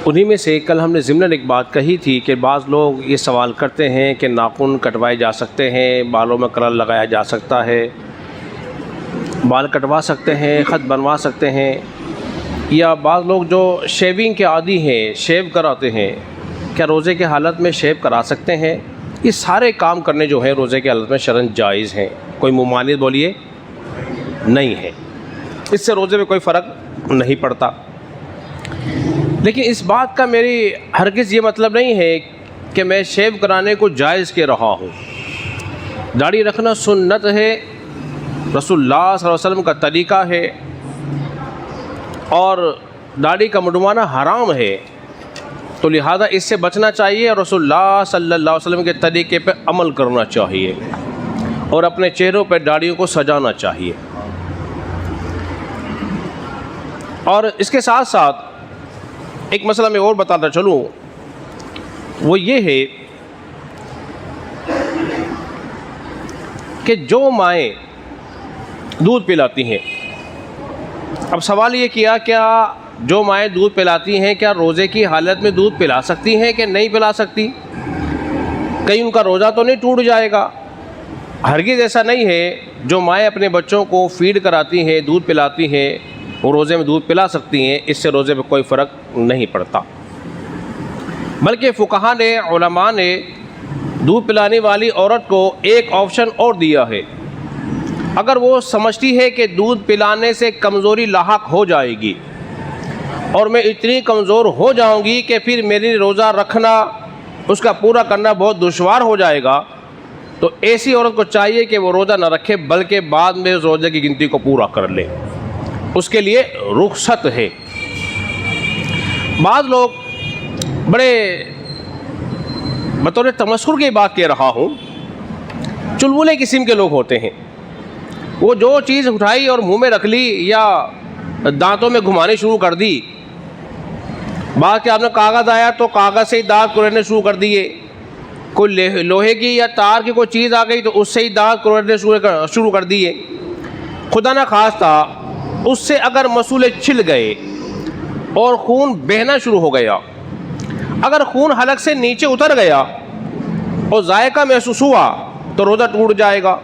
उन्हीं में से कल हमने ज़िम्नन एक बात कही थी कि बाज़ लोग ये सवाल करते हैं कि नाखून कटवाए जा सकते हैं, बालों में कलर लगाया जा सकता है, बाल कटवा सकते हैं, ख़त बनवा सकते हैं, या बाज़ लोग जो शेविंग के आदी हैं, शेव कराते हैं, क्या रोज़े के हालत में शेव करा सकते हैं? ये सारे काम करने जो है रोज़े के हालत में शरन जायज़ हैं। कोई मुमानियत बोलिए नहीं है, इससे रोज़े में कोई फ़र्क नहीं पड़ता। लेकिन इस बात का मेरी हरगिज़ ये मतलब नहीं है कि मैं शेव कराने को जायज़ कह रहा हूँ। दाढ़ी रखना सुन्नत है, रसूलुल्लाह सल्लल्लाहु अलैहि वसल्लम का तरीक़ा है, और दाढ़ी का मुंडवाना हराम है, तो लिहाजा इससे बचना चाहिए और रसूलुल्लाह सल्लल्लाहु अलैहि वसल्लम के तरीक़े पर अमल करना चाहिए और अपने चेहरों पर दाढ़ियों को सजाना चाहिए। और इसके साथ साथ एक मसला मैं और बताता चलूँ, वो ये है कि जो माएँ दूध पिलाती हैं, अब सवाल ये किया क्या जो माएँ दूध पिलाती हैं क्या रोज़े की हालत में दूध पिला सकती हैं कि नहीं पिला सकती? कहीं उनका रोज़ा तो नहीं टूट जाएगा? हरगिज़ ऐसा नहीं है। जो माएँ अपने बच्चों को फीड कराती हैं, दूध पिलाती हैं, वो रोज़े में दूध पिला सकती हैं, इससे रोज़े में कोई फ़र्क नहीं पड़ता। बल्कि फ़ुक़हा ने, उलमा ने दूध पिलाने वाली औरत को एक ऑप्शन और दिया है। अगर वो समझती है कि दूध पिलाने से कमज़ोरी लाहक हो जाएगी और मैं इतनी कमज़ोर हो जाऊंगी कि फिर मेरी रोज़ा रखना, उसका पूरा करना बहुत दुश्वार हो जाएगा, तो ऐसी औरत को चाहिए कि वो रोज़ा न रखे बल्कि बाद में उस रोज़े की गिनती को पूरा कर ले। उसके लिए रुख्सत है। बाज़ लोग बड़े बतौर तमस्खुर की बात कह रहा हूँ, चुलबुले किस्म के लोग होते हैं। वो जो चीज़ उठाई और मुंह में रख ली या दांतों में घुमाने शुरू कर दी। बात के आपने कागज़ आया तो कागज़ से ही दांत कुरेदने शुरू कर दिए। कोई लोहे की या तार की कोई चीज़ आ गई तो उससे ही दांत कुरेदने शुरू कर दिए। खुदा न खास्ता उससे अगर मसूले छिल गए और खून बहना शुरू हो गया, अगर खून हलक से नीचे उतर गया और जायका महसूस हुआ तो रोज़ा टूट जाएगा।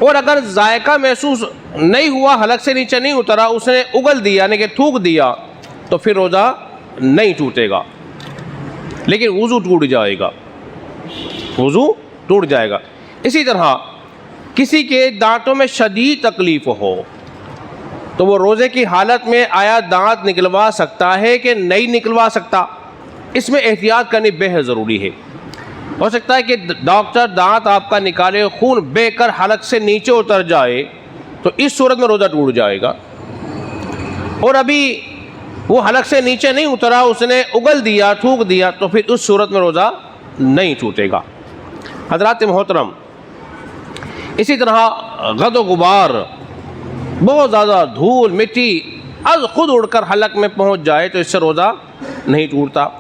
और अगर जायका महसूस नहीं हुआ, हलक से नीचे नहीं उतरा, उसने उगल दिया यानी कि थूक दिया, तो फिर रोज़ा नहीं टूटेगा, लेकिन वज़ू टूट जाएगा, वज़ू टूट जाएगा। इसी तरह किसी के दांतों में शदीद तकलीफ़ हो तो वो रोज़े की हालत में आया दांत निकलवा सकता है कि नहीं निकलवा सकता? इसमें एहतियात करनी बेहद ज़रूरी है। हो सकता है कि डॉक्टर दांत आपका निकाले, खून बहकर हलक से नीचे उतर जाए, तो इस सूरत में रोज़ा टूट जाएगा। और अभी वो हलक से नीचे नहीं उतरा, उसने उगल दिया, थूक दिया, तो फिर उस सूरत में रोज़ा नहीं टूटेगा। हज़रात मोहतरम, इसी तरह गदो गुबार, बहुत ज़्यादा धूल मिट्टी अज खुद उड़कर हलक में पहुंच जाए तो इससे रोज़ा नहीं टूटता।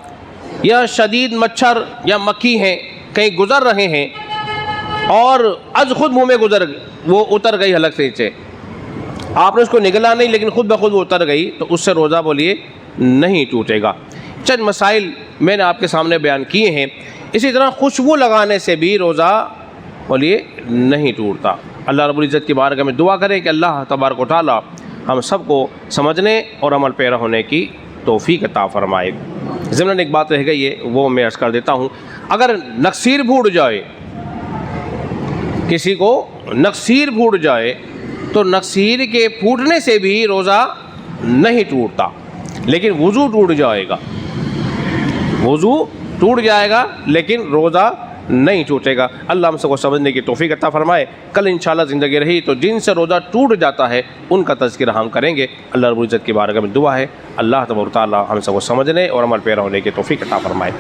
या शदीद मच्छर या मक्खी हैं, कहीं गुज़र रहे हैं और अज खुद मुंह में वो उतर गई हलक से नीचे, आपने उसको निगला नहीं लेकिन खुद ब खुद वो उतर गई, तो उससे रोज़ा बोलिए नहीं टूटेगा। चंद मसाइल मैंने आपके सामने बयान किए हैं। इसी तरह खुशबू लगाने से भी रोज़ा बोलिए नहीं टूटता। अल्लाह रब्बुल इज़्ज़त की बारगाह में दुआ करें कि अल्लाह तबारक व तआला हम सबको समझने और अमल पैरा होने की तौफ़ीक अता फ़रमाए। ज़िम्नन एक बात रह गई है, वो मैं अर्ज़ कर देता हूँ। अगर नक्सीर फूट जाए, किसी को नक्सीर फूट जाए, तो नक्सीर के फूटने से भी रोज़ा नहीं टूटता, लेकिन वज़ू टूट जाएगा, वज़ू टूट जाएगा लेकिन रोज़ा नहीं टूटेगा। अल्लाह हम सबको समझने की तौफ़ीक अता फ़रमाए। कल इंशाअल्लाह ज़िंदगी रही तो जिनसे रोज़ा टूट जाता है उनका तज़किरा हम करेंगे। अल्लाह रब्बुल इज़्ज़त की बारगाह में दुआ है अल्लाह तबारक व तआला हम सबको समझने और अमल पैरा होने की तौफ़ीक अता फ़रमाए।